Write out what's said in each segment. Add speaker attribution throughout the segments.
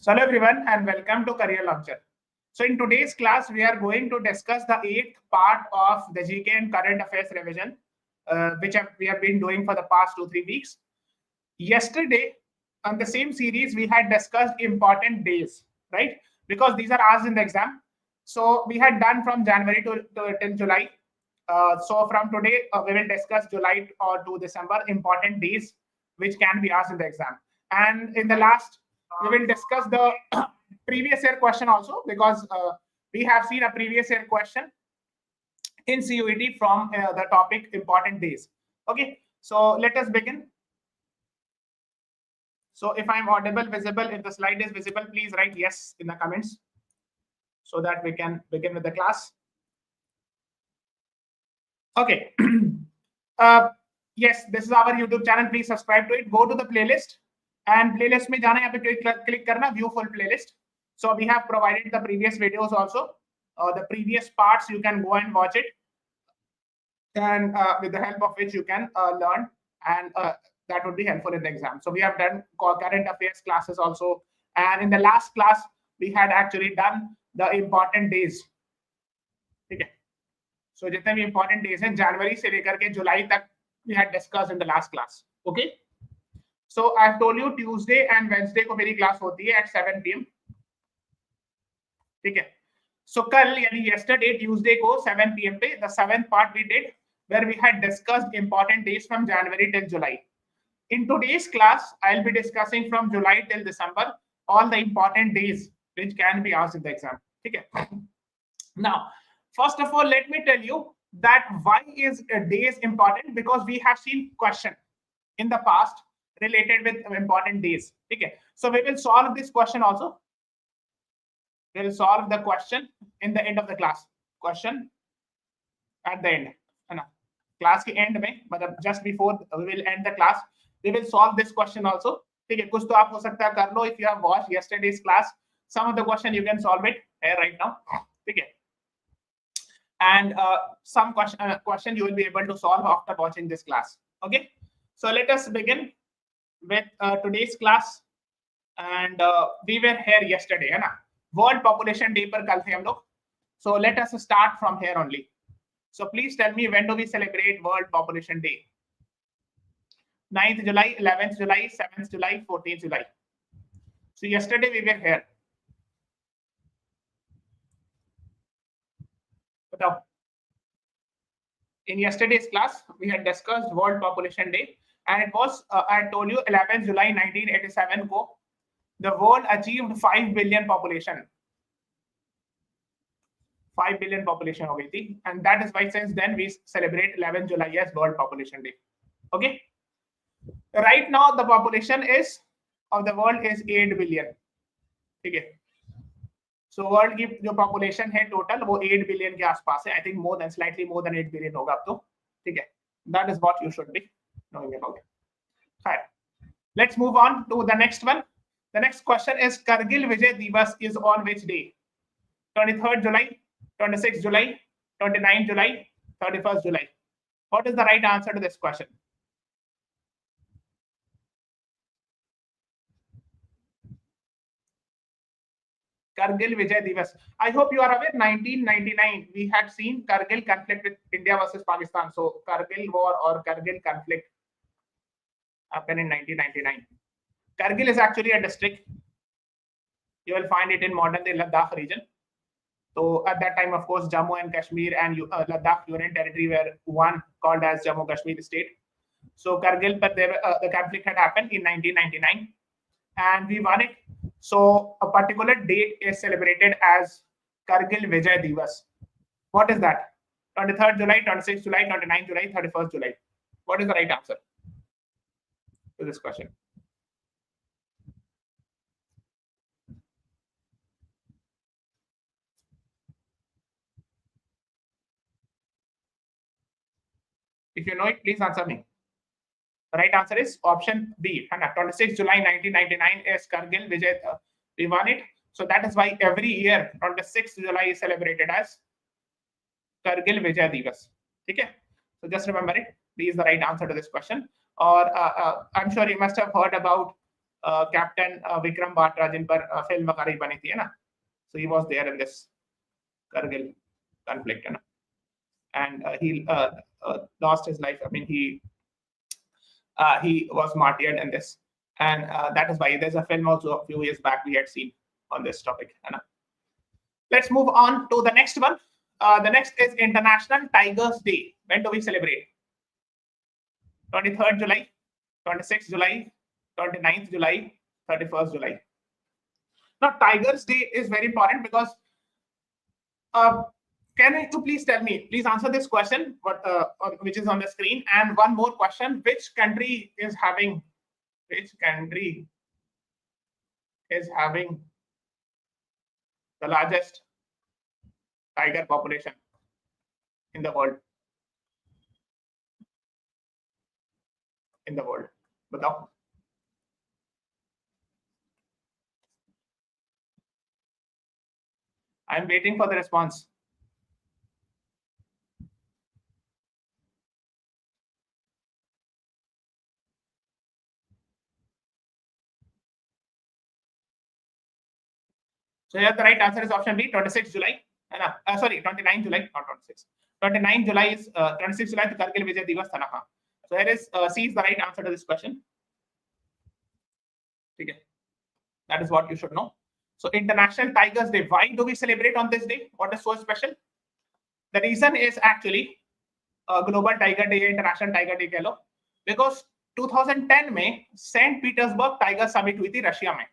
Speaker 1: So hello everyone and welcome to Career Launcher. So in today's class, we are going to discuss the 8th part of the GK and current affairs revision, which we have been doing for the past 2-3 weeks. Yesterday, on the same series, we had discussed important days, right? Because these are asked in the exam. So we had done from January till July. So from today, we will discuss July or to December important days which can be asked in the exam. And in the last, we will discuss the previous year question also, because we have seen a previous year question in CUET from the topic important days. Okay, so let us begin. So if I'm audible, visible, if the slide is visible, please write yes in the comments so that we can begin with the class. Okay. Yes, this is our YouTube channel. Please subscribe to it. Go to the playlist and playlist में जाना, यहाँ पे click करना, view full playlist. So we have provided the previous videos also. The previous parts you can go and watch it, and with the help of which you can learn, and that would be helpful in the exam. So we have done current affairs classes also, and in the last class we had actually done the important days. Okay. So जितने भी important days हैं जनवरी से लेकर के जुलाई तक we had discussed in the last class. Okay. So I've told you Tuesday and Wednesday को मेरी class होती है at 7 PM. ठीक है. So कल यानी yesterday Tuesday को 7 PM पे the 7th part we did where we had discussed important days from January till July. In today's class, I'll be discussing from July till December all the important days which can be asked in the exam. Okay. Now, first of all, let me tell you that why is days important, because we have seen question in the past related with important days. Okay. So we will solve this question also. We will solve the question in the end of the class. Question at the end. Class के end में, मतलब just before we will end the class, we will solve this question also. ठीक है, कुछ तो आप हो सकता है कर लो. If you have watched yesterday's class, some of the question you can solve it here right now. ठीक है, and some question you will be able to solve after watching this class. Okay, so let us begin with today's class. And we were here yesterday, है ना? World Population Day पर कल थे हम लोग. So let us start from here only. So please tell me, when do we celebrate World Population Day? 9th July, 11th July, 7th July, 14th July. So yesterday we were here. But in yesterday's class, we had discussed World Population Day, and it was, I told you, 11th July 1987 को the world achieved 5 billion population. 5 billion population हो गई थी, and that is why since then we celebrate 11th July as World Population Day. Okay. Right now the population is of the world is 8 billion. ठीक है. So world की जो population है total वो 8 billion के आसपास है. I think slightly more than 8 billion होगा अब तो. ठीक है. That is what you should be knowing about it. Right. Let's move on to the next one. The next question is Kargil Vijay Divas is on which day? 23rd July, 26th July, 29th July, 31st July. What is the right answer to this question? Kargil Vijay Divas. I hope you are aware, 1999, we had seen Kargil conflict with India versus Pakistan. So Kargil war or Kargil conflict happened in 1999. Kargil is actually a district. You will find it in modern-day Ladakh region. So at that time, of course, Jammu and Kashmir and Ladakh Union Territory were one, called as Jammu Kashmir state. So Kargil, but the conflict had happened in 1999, and we won it. So a particular date is celebrated as Kargil Vijay Divas. What is that? 23rd July, 26th July, 29th July, 31st July. What is the right answer to this question? If you know it, please answer me. The right answer is option B. 26th July 1999 is Kargil Vijay. We won it. So that is why every year 26th July is celebrated as Kargil Vijay Divas. Okay. So just remember it. B is the right answer to this question. Or I'm sure you must have heard about captain Vikram Batra जिन पर film वगैरह बनी थी है ना. So he was there in this Kargil conflict, है ना, and he lost his life. I mean, he was martyred in this, and that is why there's a film also a few years back we had seen on this topic, है ना. Let's move on to the next one. The next is International Tigers Day. When do we celebrate? 23rd July, 26th July, 29th July, 31st July. Now, Tigers Day is very important because can you please tell me, please answer this question, which is on the screen, and one more question: which country is having the largest tiger population in the world? बताओ. I'm waiting for the response. So here the right answer is option B, 26 July. Sorry, 29 July, not 26. 29 July is 26 July to Kargil Vijay Divas था ना. So here is C is the right answer to this question. Okay. That is what you should know. So International Tigers Day. Why do we celebrate on this day? What is so special? The reason is actually Global Tiger Day, International Tiger Day कह लो, because 2010 में St. Petersburg Tiger Summit हुई थी Russia में.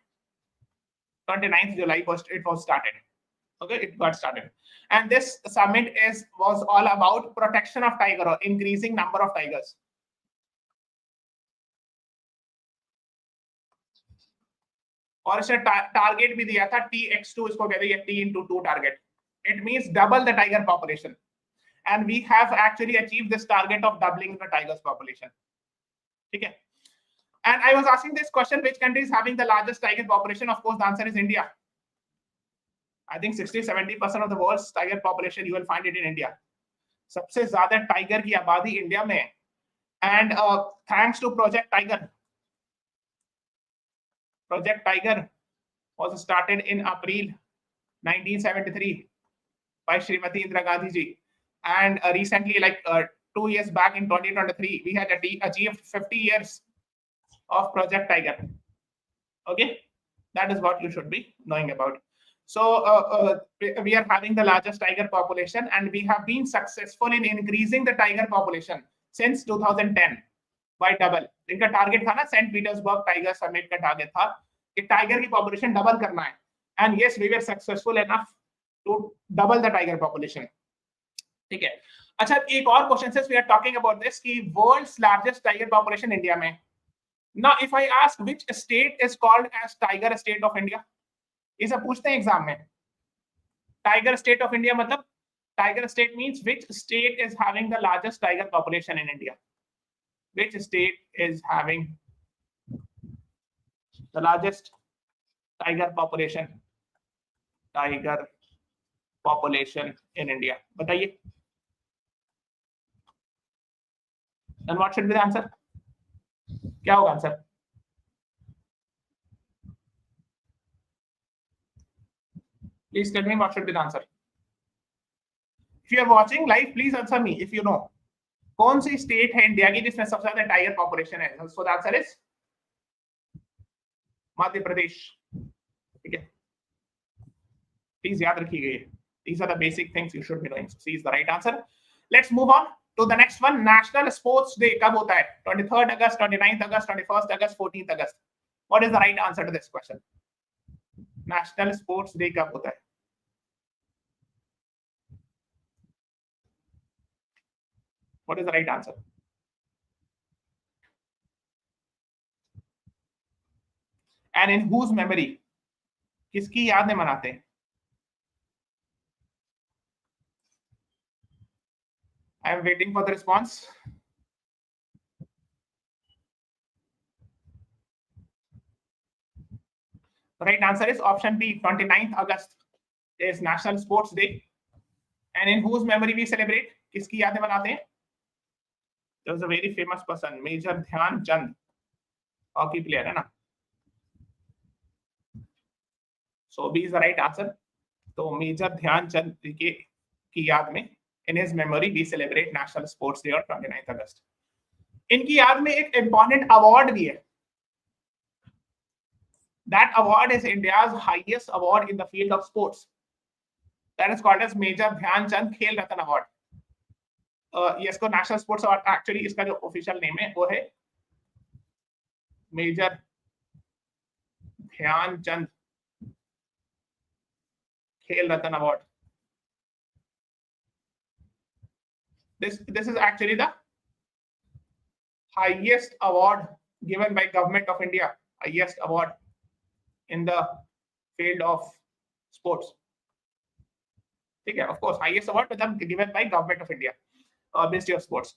Speaker 1: 29th July it was started. Okay, it got started, and this summit was all about protection of tiger or increasing number of tigers. और इसने target भी दिया था TX2, इसको कहते हैं T/2 target. It means double the tiger population, and we have actually achieved this target of doubling the tigers population. ठीक है. And I was asking this question: which country is having the largest tiger population? Of course, the answer is India. I think 60-70% of the world's tiger population you will find it in India. सबसे ज्यादा tiger की आबादी India में है. And thanks to Project Tiger. Project Tiger was started in April 1973 by Srimati Indira Gandhi ji. And recently, like 2 years back in 2023, we had achieved 50 years of Project Tiger. Okay, that is what you should be knowing about. So we are having the largest tiger population, and we have been successful in increasing the tiger population since 2010 by double. इनका target था ना, Saint Petersburg tiger summit का target था कि tiger की population double करना है, and yes, we were successful enough to double the tiger population. ठीक है. अच्छा, एक और क्वेश्चन है, we are talking about this कि world's largest tiger population India में. Now, if I ask which state is called as Tiger State of India, ये सब पूछते हैं एग्जाम में. Tiger State of India मतलब Tiger State means which state is having the largest tiger population in India. Which state is having the largest tiger population in India? बताइए. And what should be the answer? क्या होगा answer? Please tell me what should be the answer. If you are watching live, please answer me if you know. कौन सी state है India की जिसमें सबसे ज्यादा tiger population है? So the answer is Madhya Pradesh. ठीक है. Please याद रखिएगा. These are the basic things you should be knowing. So C is the right answer. Let's move on to the next one. National Sports Day कब होता है? 23rd August, 29th August, 21st August, 14th August. What is the right answer to this question? National Sports Day कब होता है? What is the right answer? And in whose memory? किसकी याद में मनाते हैं? I am waiting for the response. The right answer is option B. 29th August is National Sports Day. And in whose memory we celebrate? किसकी याद में मनाते हैं? There was a very famous person, Major Dhyan Chand, hockey player है ना. So B is the right answer. तो major Dhyanchand की याद में in his memory we celebrate National Sports Day on 29th August. इनकी याद में एक important award भी है. That award is India's highest award in the field of sports. That is called as Major Dhyanchand Khel Ratan Award. ये इसको national sports award, actually इसका जो ऑफिशियल नेम है वो है मेजर ध्यानचंद खेल रत्न award. This is actually the highest award given by Government of India, highest award in the field of sports. ठीक है, of course highest award given by Government of India, Ministry of Sports.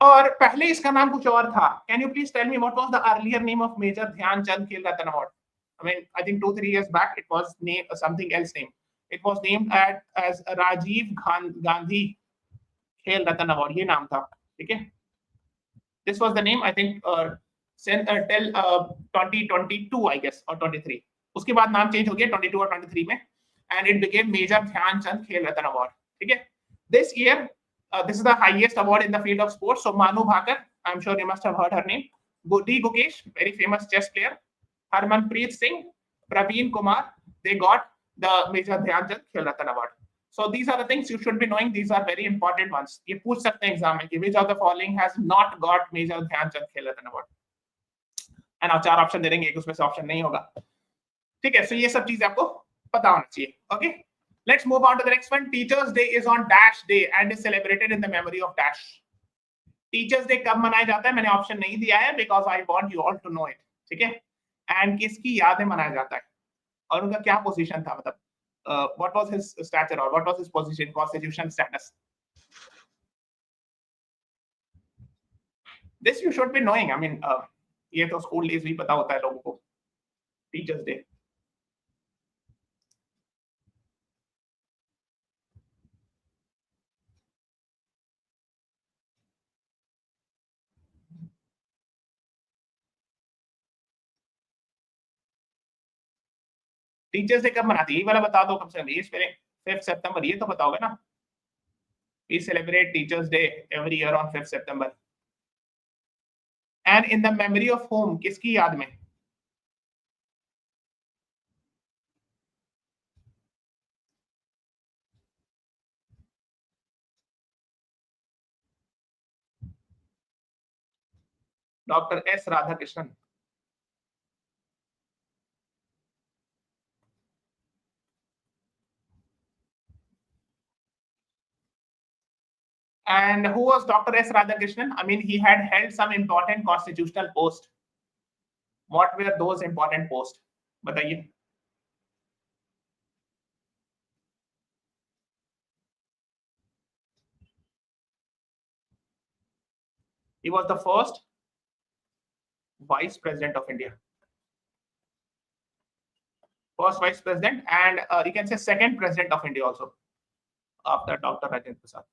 Speaker 1: और पहले इसका नाम कुछ और था. Can you please tell me what was the earlier name of Major Dhyanchand Khel Ratan Award? I mean, I think 2-3 years back it was named something else name. It was named as Rajiv Gandhi Khel Ratan Award. ये नाम था. ठीक है. This was the name, I think, till 2022, I guess, or 23. उसके बाद नाम change हो गया 22 और 23 में, and it became Major Dhyanchand Khel Ratan Award. ठीक है. This year, this is the highest award in the field of sports. So Manu Bhaker, I'm sure you must have heard her name. D. Gukesh, very famous chess player. Harmanpreet Singh, Praveen Kumar, they got the Major Dhyanchand Khel Ratan Award. So these are the things you should be knowing. These are very important ones. ये पूछ सकते हैं exam में कि which of the following has not got Major Dhyanchand Khel Ratan Award. And आप 4 option दे देंगे, एक उसमें से ऑप्शन नहीं होगा. ठीक है. So ये सब चीजें आपको पता होना चाहिए. Okay. Let's move on to the next one. Teachers Day is on dash day and is celebrated in the memory of dash. Teachers Day कब मनाया जाता है? मैंने ऑप्शन नहीं दिया है because I want you all to know it. ठीक है. And किसकी याद में मनाया जाता है और उनका क्या पोजीशन था, मतलब what was his stature or what was his position, constitution status? This you should be knowing. I mean, ये तो स्कूल डेज भी पता होता है लोगों को. Teachers Day. टीचर्स डे कब मनाती है? ये वाला बता दो कम से कम. ये 5th सितंबर, ये तो बताओगे ना. We celebrate Teachers Day every year on 5th September. And in the memory of whom? किसकी याद में? Doctor S Radhakrishnan. And who was Dr. S. Radhakrishnan? I mean, he had held some important constitutional posts. What were those important posts? बताइए. He was the first Vice President of India. First Vice President, and you can say second President of India also, after Dr. Rajendra Prasad.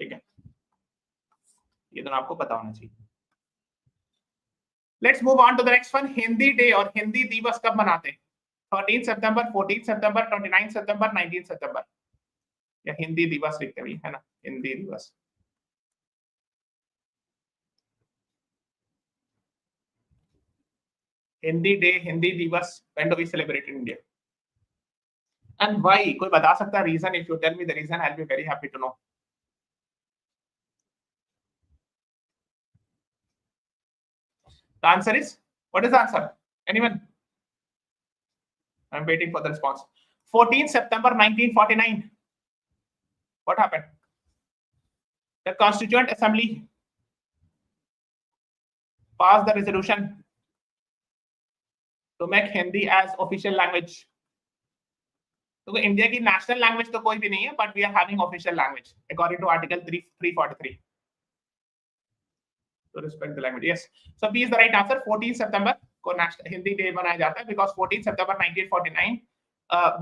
Speaker 1: ठीक है. ये तो आपको पता होना चाहिए. Let's move on to the next one. Hindi day और हिंदी दिवस कब मनाते हैं? 13 सितंबर, 14 सितंबर, 29 सितंबर, 19 सितंबर. या हिंदी दिवस लिखते हैं, है ना? हिंदी दिवस. हिंदी डे, हिंदी दिवस, when do we celebrate in India? And why? कोई बता सकता है reason? If you tell me the reason, I'll be very happy to know. The answer is, what is the answer? Anyone? I'm waiting for the response. 14 September 1949. What happened? The Constituent Assembly passed the resolution to make Hindi as official language. तो India की national language तो कोई भी नहीं है, but we are having official language according to Article 343. To respect the language. Yes. So B is the right answer. 14 September को Hindi day मनाया जाता है because 14 September 1949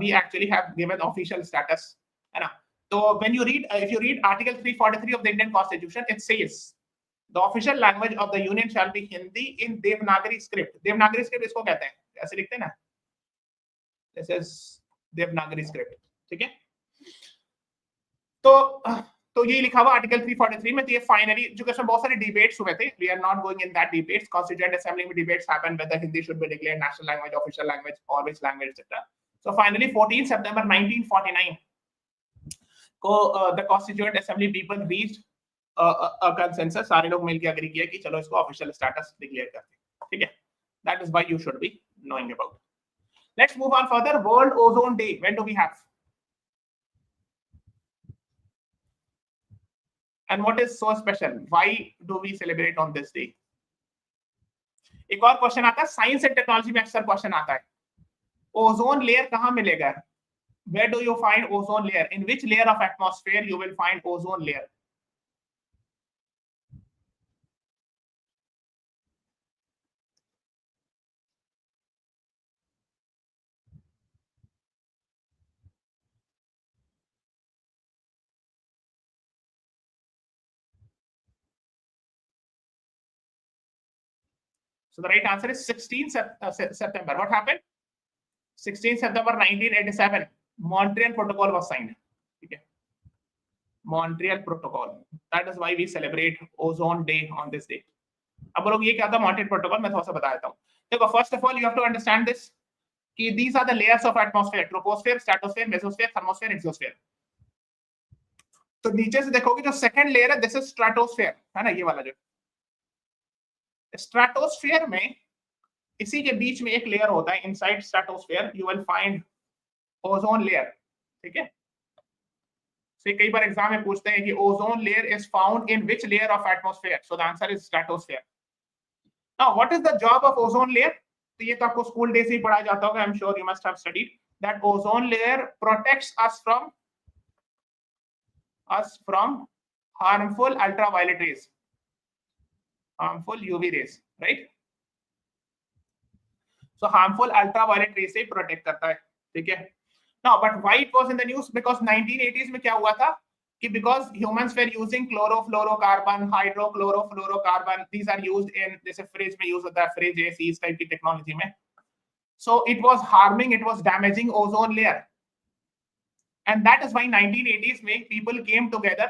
Speaker 1: we actually have given official status, है ना. तो when you read, if you read Article 343 of the Indian Constitution, it says the official language of the Union shall be Hindi in Devanagari script. Devanagari script इसको कहते हैं. ऐसे लिखते हैं ना, दिस इज देवनागरी स्क्रिप्ट, ठीक है। तो ये लिखा हुआ आर्टिकल 343 में। तो ये फाइनली, जो कि इसमें बहुत सारे डिबेट्स हुए थे, we are not going in that debates, constituent assembly में debates happen whether Hindi should be declared national language, official language, और which language etcetera. So finally 14 सितंबर 1949 को the constituent assembly people reached a consensus, सारे लोग मिलकर agree किया कि चलो इसको ऑफिशियल स्टेटस डिक्लेयर करते हैं, ठीक है। That is why you should be knowing about. Let's move on further. World ozone day, when do we have, and what is so special, why do we celebrate on this day? एक और question आता है science and technology में, अक्सर question आता है, ozone layer कहां मिलेगा? Where do you find ozone layer? In which layer of atmosphere you will find ozone layer? So the right answer is 16 September. What happened? 16 September 1987, Montreal Protocol was signed. Okay. Montreal Protocol. That is why we celebrate Ozone Day on this day. अब लोग ये क्या था Montreal Protocol, मैं थोड़ा सा बता देता हूँ। देखो, first of all you have to understand this कि these are the layers of atmosphere: troposphere, stratosphere, mesosphere, thermosphere, exosphere. तो नीचे से देखोगे जो सेकंड लेयर है, दिस इज स्ट्रेटोस्फेयर, है ना, ये वाला जो स्ट्रेटोस्फेयर में, इसी के बीच में एक लेयर होता है, inside stratosphere you will find ozone layer, ठीक है। So कई बार एग्जाम में पूछते हैं कि ozone layer is found in which layer of atmosphere, so the answer is stratosphere. Now what is the job of ozone layer? तो ये तो आपको स्कूल डे से ही पढ़ाया जाता होगा, I am sure you must have studied that ozone layer protects us from harmful ultraviolet rays, harmful UV rays, right? So harmful ultraviolet rays से protect करता है, ठीक है। Now, but why it was in the news? Because 1980s में क्या हुआ था कि because humans were using chlorofluorocarbon, hydrochlorofluorocarbon, these are used in, जैसे फ्रिज में यूज होता है, फ्रिज एसी इस टाइप की टेक्नोलॉजी में, so it was harming, it was damaging ozone layer. And that is why 1980s में people came together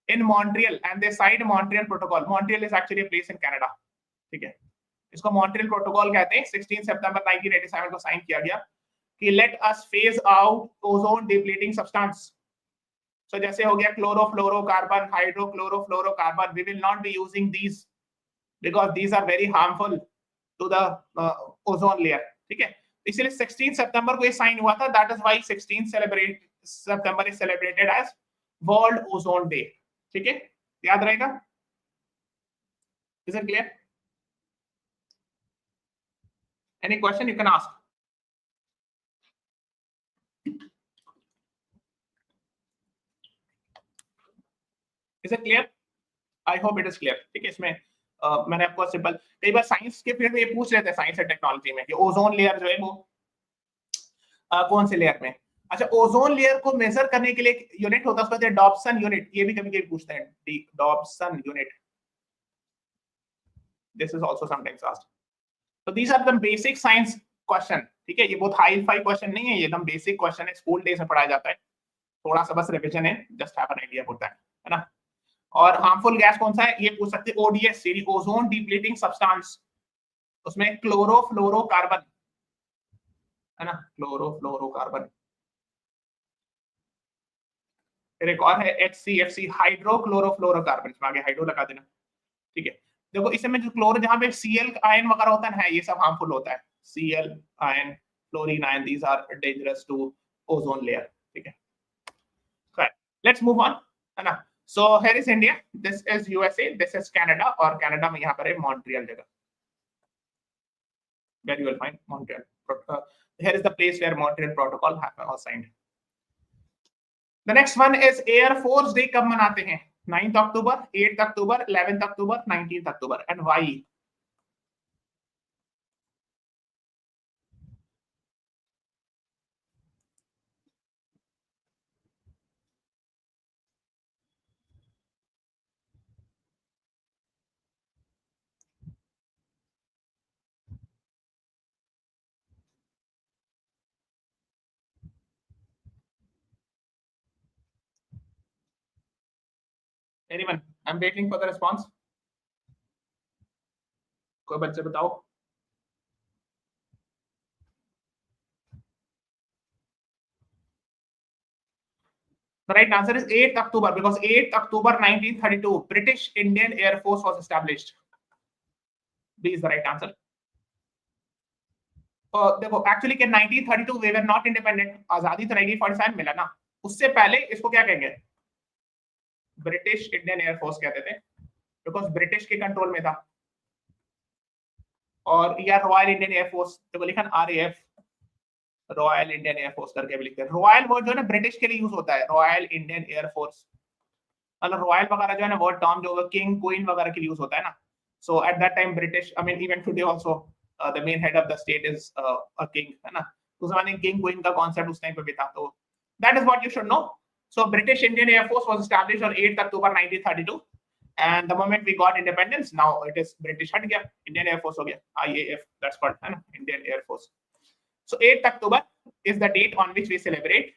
Speaker 1: in Montreal and they signed Montreal Protocol. Montreal is actually a place in Canada, ठीक है। इसको Montreal Protocol कहते हैं। 16 सितंबर 1987 को sign किया गया कि let us phase out ozone depleting substance. So जैसे हो गया chlorofluorocarbon, hydrochlorofluorocarbon, we will not be using these because these are very harmful to the ozone layer, ठीक है। इसलिए 16 सितंबर को ये साइन हुआ था, that is why 16 September is celebrated as World Ozone Day, ठीक है, याद रहेगा। Is it clear? Any question you can ask? Is it clear? I hope it is clear, ठीक है। इसमें मैंने आपको सिंपल, कई बार साइंस के पीरियड में ये पूछ लेते हैं, साइंस एंड टेक्नोलॉजी में, कि ओजोन लेयर जो है वो कौन से लेयर में। अच्छा, ओजोन लेयर को मेजर करने के लिए यूनिट होता है, उसका कहते हैं डॉप्सन यूनिट। ये भी कभी कभी पूछते हैं, Dobson unit, this is also sometimes asked. तो these are the basic science question, ठीक है। ये बहुत हाई फाई क्वेश्चन नहीं है, ये एकदम बेसिक क्वेश्चन है, स्कूल डेज में पढ़ाया जाता है, थोड़ा सा बस रिवीजन है, just have an idea about that, है ना। और हार्मफुल गैस कौन सा है, ये पूछ सकते हैं, ओडीएस, ओजोन डिप्लीटिंग सब्सटेंस, उसमें क्लोरोफ्लोरोकार्बन, है ना, क्लोरोफ्लोरोकार्बन। फिर एक और है HCFC, हाइड्रोक्लोरोफ्लोरोकार्बन, इसमें आगे हाइड्रो लगा देना, ठीक है। देखो इसमें जो क्लोर, जहां पे Cl आयन वगैरह होता है, ये सब हार्मफुल होता है, Cl ion, fluorine ion, these are dangerous to ozone layer, ठीक है। Right. Let's move on, है ना। So here is India, this is USA, this is Canada, और कनाडा में यहाँ पर है मॉन्ट्रियल जगह, where you will find Montreal. Here is the place where Montreal Protocol was signed. The next one is Air Force Day. कब मनाते हैं? 9th October, 8th October, 11th October, 19th October, and why? Anyone? I'm waiting for the response. कोई बच्चे बताओ. The right answer is 8th October because 8th October 1932 British Indian Air Force was established. B is the right answer. देखो actually के 1932 we were not independent. आजादी तो 1947 मिला ना. उससे पहले इसको क्या कहेंगे? ब्रिटिश इंडियन एयर फोर्स कहते थे बिकॉज ब्रिटिश के कंट्रोल में था. और या रॉयल इंडियन एयर फोर्स तो लिखा RAF, royal Indian air force करके भी लिखते हैं. रॉयल वर्ड जो है ना ब्रिटिश के लिए यूज होता है, रॉयल इंडियन एयर फोर्स. मतलब रॉयल वगैरह जो है ना वर्ड टर्म जो किंग क्वीन वगैरह के लिए यूज होता है ना. So at that time British, I mean even today also the main head of the state is a king, है ना. उस जमाने में किंग क्वीन का कॉन्सेप्ट उस टाइम पे भी था. तो that is what you should know. So British Indian air force was established on 8th October 1932 and the moment we got independence now it is British हट गया, Indian Air Force हो गया, IAF that's called, है ना, Indian Air Force. So 8th October is the date on which we celebrate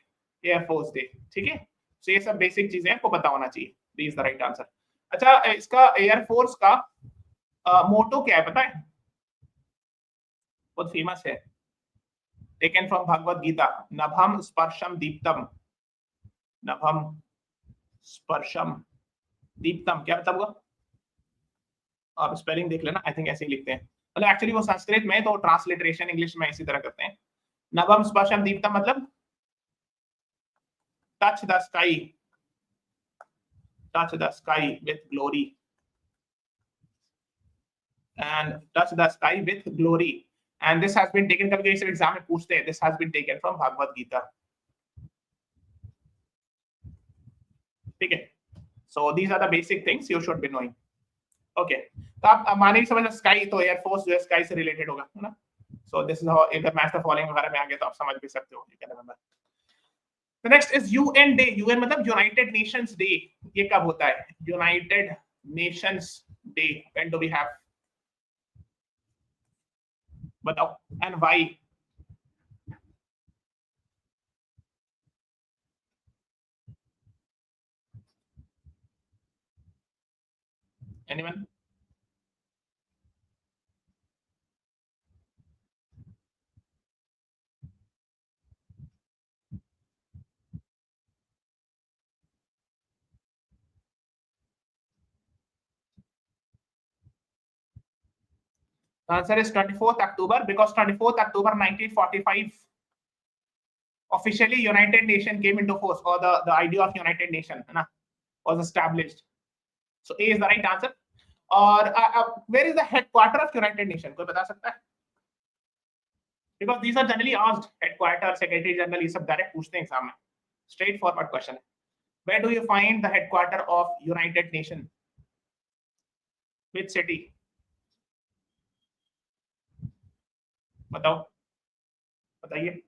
Speaker 1: Air Force Day. ठीक है. So ये सब बेसिक चीजें आपको पता होना चाहिए. B is the right answer. अच्छा, इसका एयर फोर्स का मोटो क्या है पता है? बहुत फेमस है, टेकन फ्रॉम भगवत गीता. नभम स्पर्शम दीप्तम. नभम स्पर्शम दीप्तम क्या मतलब होगा? आप स्पेलिंग देख लेना, आई थिंक ऐसे ही लिखते हैं. मतलब एक्चुअली वो संस्कृत में, तो ट्रांसलिटरेशन इंग्लिश में इसी तरह करते हैं. नभम स्पर्शम दीप्तम मतलब touch the sky, touch the sky with glory and touch the sky with glory, and this has been taken, कभी इस एग्जाम में पूछते हैं, this has been taken from Bhagavad Gita. ठीक है. So these are the basic things you should be knowing. Okay. तो आप माने भी समझ स्काई तो एयर फोर्स जो है स्काई से रिलेटेड होगा, है ना. So this is how if the match the following वगैरह में आ गया तो आप समझ भी सकते हो. You can remember. The next is UN Day. UN मतलब United Nations Day. ये कब होता है? United Nations Day. When do we have? बताओ. And why? Anyone? The answer is 24th October because 24th October 1945 officially United Nation came into force, or the idea of United Nation na, was established. So A is the right answer. Or where is the headquarter of United Nation? कोई बता सकता है? Because these are generally asked, headquarter, secretary general, ये सब direct पूछते हैं exam में. Straightforward question. Where do you find the headquarter of United Nation? Which city? बताओ, बताइए.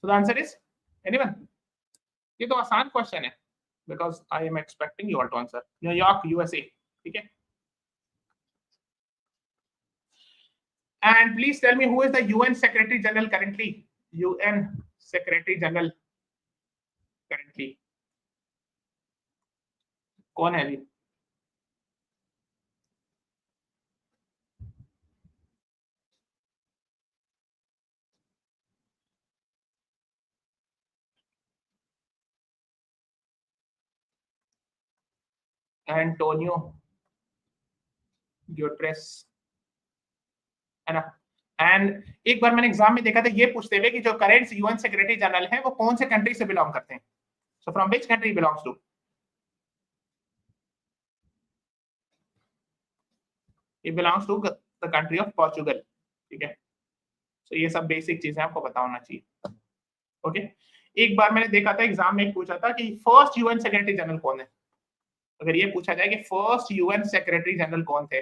Speaker 1: So the answer is anyone? ये तो आसान क्वेश्चन है because I am expecting you all to answer. New York USA. ठीक है. And please tell me who is the UN Secretary General currently? UN Secretary General currently कौन है अभी? Antonio Guterres, है ना. एंड एक बार मैंने एग्जाम में देखा था ये पूछते हुए कि जो करेंट यूएन सेक्रेटरी जनरल है वो कौन से कंट्री से बिलोंग करते हैं. So from which country belongs to? It belongs to the country of Portugal. ठीक है. सो ये सब बेसिक चीजें आपको पता होना चाहिए. ओके. एक बार मैंने देखा था एग्जाम में पूछा था कि फर्स्ट यूएन सेक्रेटरी जनरल कौन है. अगर ये पूछा जाए कि फर्स्ट यूएन सेक्रेटरी जनरल कौन थे,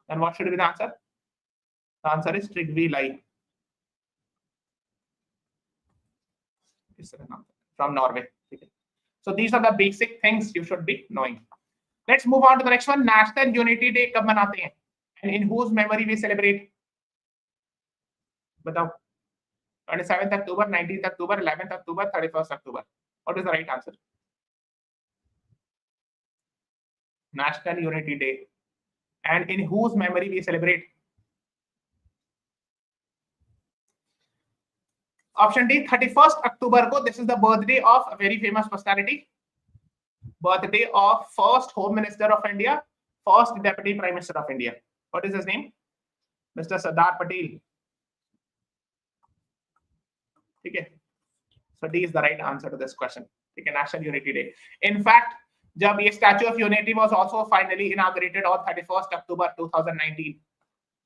Speaker 1: then what should be the answer? The answer is Trygve Lie. From Norway. So these are the basic things you should be knowing. Let's move on to the next one. National Unity Day कब मनाते हैं? And in whose memory we celebrate? बताओ. 27th October, 19th October, 11th October, 31st October. What is the right answer? National Unity Day. And in whose memory we celebrate? Option D, 31st October ko. This is the birthday of a very famous personality. Birthday of first Home Minister of India, first Deputy Prime Minister of India. What is his name? Mr. Sardar Patel. Okay. So D is the right answer to this question. Okay, National Unity Day. In fact, jab ye Statue of Unity was also finally inaugurated on 31st October 2019,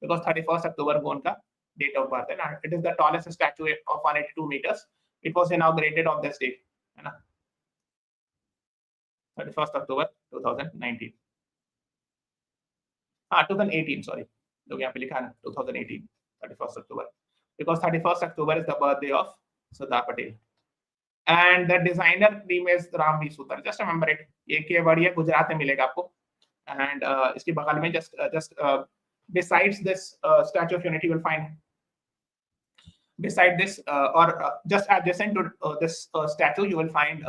Speaker 1: because 31st October ko unka date of birth, and it is the tallest statue of 182 meters. It was inaugurated on this date, 31st October 2019. 2018, sorry. Log yahan pe likha na 2018, 31st October, because 31st October is the birthday of Sardar Patel. And the designer name is Ram V. Sutar. Just remember it. ये keyword है, गुजरात में मिलेगा आपको. And इसके बगल में just besides this Statue of Unity, you will find beside this just adjacent to this statue, you will find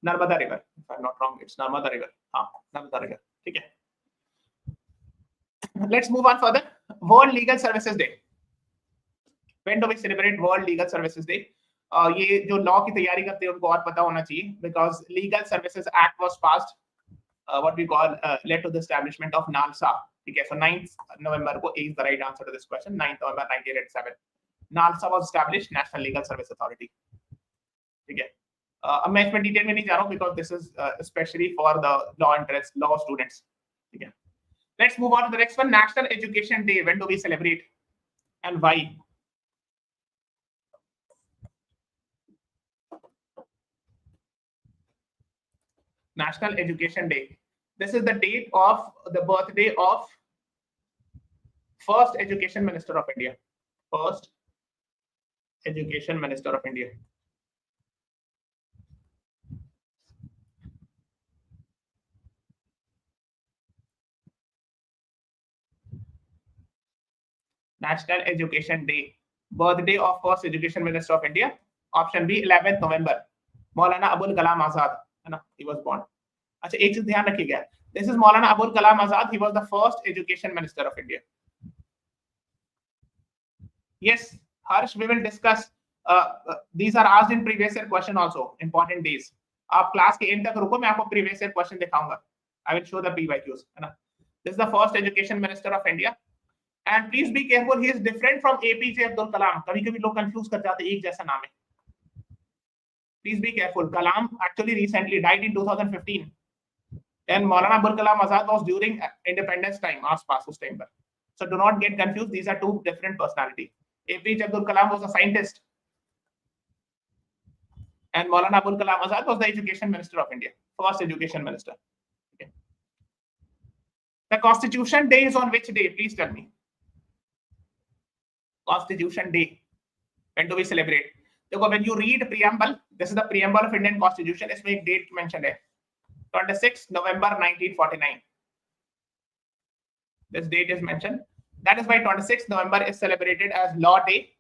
Speaker 1: Narmada River. If I'm not wrong, it's Narmada River. Narmada River. Okay. Let's move on further. World Legal Services Day. When do we celebrate World Legal Services Day? ये जो law की तैयारी करते हैं उनको और पता होना चाहिए, because Legal Services Act was passed, what we call led to the establishment of NALSA. Okay, so 9th November को is the right answer to this question. 9th November 1987, NALSA was established, National Legal Service Authority. ठीक है. अब मैं इसमें detail में नहीं जा रहा हूँ, because this is especially for the law students. ठीक है. Let's move on to the next one. National Education Day. When do we celebrate and why? National Education Day. This is the date of the birthday of first Education Minister of India. First Education Minister of India. National Education Day. Birthday of first Education Minister of India. Option B, 11th November. Maulana Abul Kalam Azad. He was born. अच्छा, एक चीज ध्यान रखिएगा. This is Maulana Abul Kalam Azad. He was the first Education Minister of India. Yes, Harsh, we will discuss. These are asked in previous year question also. Important days. आप class के and तक रुको, मैं आपको previous year question दिखाऊंगा. I will show the PYQs. This is the first Education Minister of India. And please be careful, he is different from APJ Abdul Kalam. कभी-कभी लोग confuse कर जाते हैं, एक जैसा नाम है. Please be careful. Kalam actually recently died in 2015. And Maulana Abul Kalam Azad was during independence time, आस-पास उस time पर. So do not get confused. These are two different personalities. APJ Abdul Kalam was a scientist, and Maulana Abul Kalam Azad was the Education Minister of India, first Education Minister. Okay. The Constitution Day is on which day? Please tell me. Constitution Day. When do we celebrate? देखो, when you read preamble, this is the preamble of Indian Constitution. इसमें एक date mentioned है, 26 November 1949. This date is mentioned. That is why 26 November is celebrated as Law Day,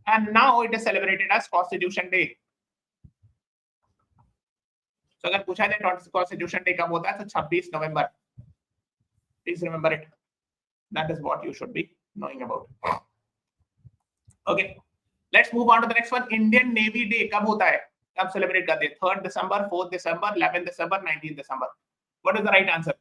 Speaker 1: and now it is celebrated as Constitution Day. So अगर पूछा जाए Constitution Day कब होता है, तो 26 November. Please remember it. That is what you should be knowing about. Okay. Let's move on to the next one. Indian Navy Day कब होता है? कब celebrate करते हैं? 3rd December, 4th December, 11th December, 19th December. What is the right answer?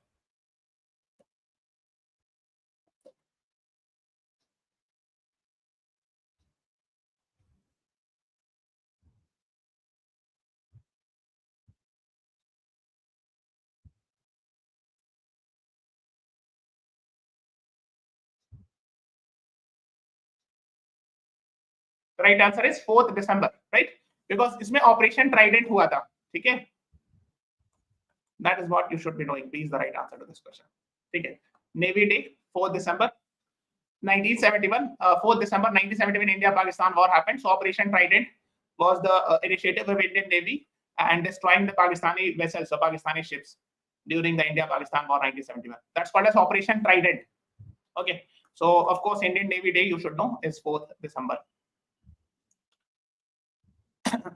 Speaker 1: The right answer is 4th December, right? Because इसमें Operation Trident हुआ था, ठीक है? That is what you should be knowing. B is the right answer to this question. ठीक है? Navy Day, 4th December, 1971. 4th December 1971, India-Pakistan war happened. So Operation Trident was the initiative of Indian Navy and destroying the Pakistani vessels, so Pakistani ships, during the India-Pakistan war 1971. That's called as Operation Trident. Okay. So of course, Indian Navy Day, you should know, is 4th December.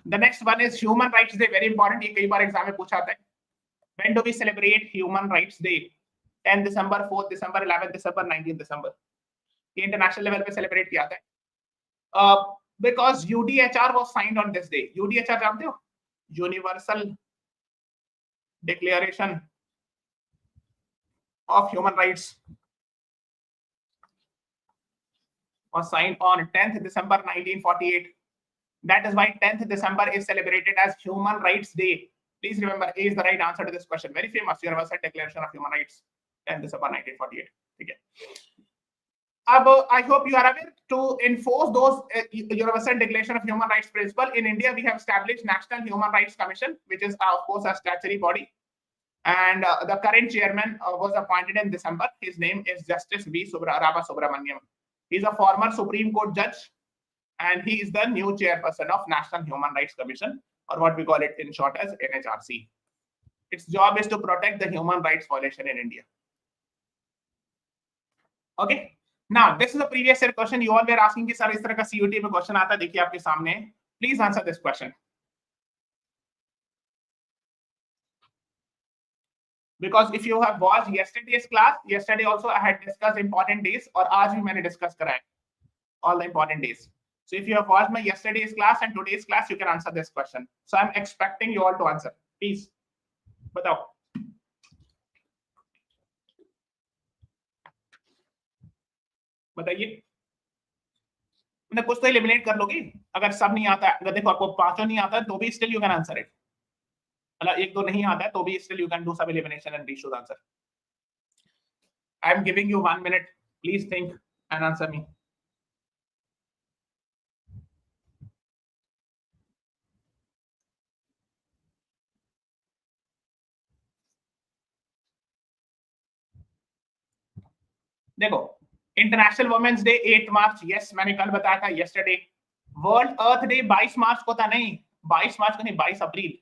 Speaker 1: The next one is Human Rights Day. Very important. ये कई बार exam में पूछा आता है. When do we celebrate Human Rights Day? 10 December, 4th December, 11th December, 19th December. ये international level पे celebrate किया जाता है. Because UDHR was signed on this day. UDHR जानते हो? Universal Declaration of Human Rights was signed on 10th December 1948. That is why 10th December is celebrated as Human Rights Day. Please remember, A is the right answer to this question. Very famous Universal Declaration of Human Rights, 10th December 1948. Okay. I hope you are aware to enforce those Universal Declaration of Human Rights principle. In India, we have established National Human Rights Commission, which is, of course, a statutory body. And the current chairman was appointed in December. His name is Justice V. Rama Subramaniam. He's a former Supreme Court judge, and he is the new chairperson of National Human Rights Commission, or what we call it in short as NHRC. Its job is to protect the human rights violation in India. Okay. Now, this is a previous year question. You all were asking कि sir इस तरह का CUET में question आता है. देखिए आपके सामने. Please answer this question. Because if you have watched yesterday's class, yesterday also I had discussed important days, और आज भी मैंने discuss करा है all the important days. So if you have watched my yesterday's class and today's class, you can answer this question. So I'm expecting you all to answer. Please, बताओ. बताइए. मतलब कुछ तो एलिमिनेट कर लोगे. अगर सब नहीं आता, अगर देखो आपको पांचों नहीं आता तो भी still you can answer it. मतलब एक दो नहीं आता है तो भी still you can do some elimination and reach to the answer. I am giving you 1 minute. Please think and answer me. देखो, इंटरनेशनल वुमेन्स डे 8 मार्च. यस, मैंने कल बताया था yesterday. वर्ल्ड अर्थ डे 22 मार्च को था. नहीं, 22 मार्च को नहीं, 22 अप्रैल.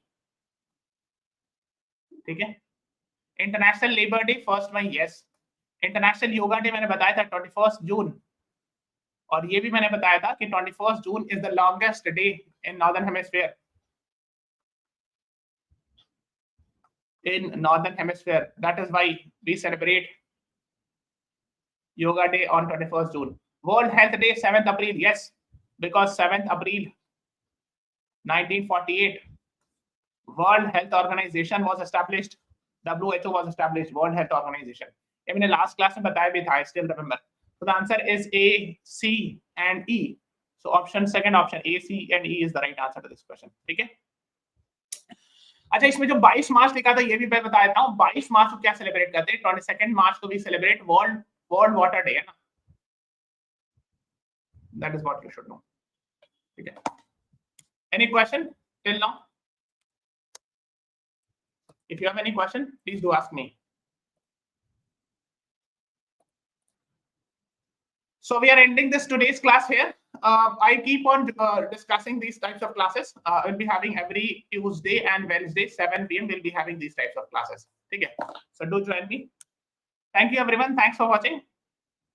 Speaker 1: ठीक है. इंटरनेशनल लेबर डे 1 मई. यस. इंटरनेशनल योगा डे मैंने बताया था 21 जून. और ये भी मैंने बताया था कि 21 June is the longest day in northern hemisphere. In northern hemisphere. That is why we celebrate Yoga Day on 21st June. World Health Day 7th April. Yes, because 7th April 1948 World Health Organization was established. WHO was established. World Health Organization. I mean, last class में बताया भी था. I still remember. So the answer is A, C, and E. So second option A, C, and E is the right answer to this question. ठीक है. अच्छा, इसमें जो 22 मार्च लिखा था ये भी मैं बता देता हूँ. 22 मार्च को क्या सेलिब्रेट करते हैं? 22 मार्च को भी सेलिब्रेट वर्ल्ड वाटर डे है ना. That is what you should know. ठीक है. Any question till now? If you have any question, please do ask me. So we are ending this today's class here. I keep on discussing these types of classes. We'll be having every Tuesday and Wednesday 7 p.m. We'll be having these types of classes. Okay. So do join me. Thank you everyone. Thanks for watching.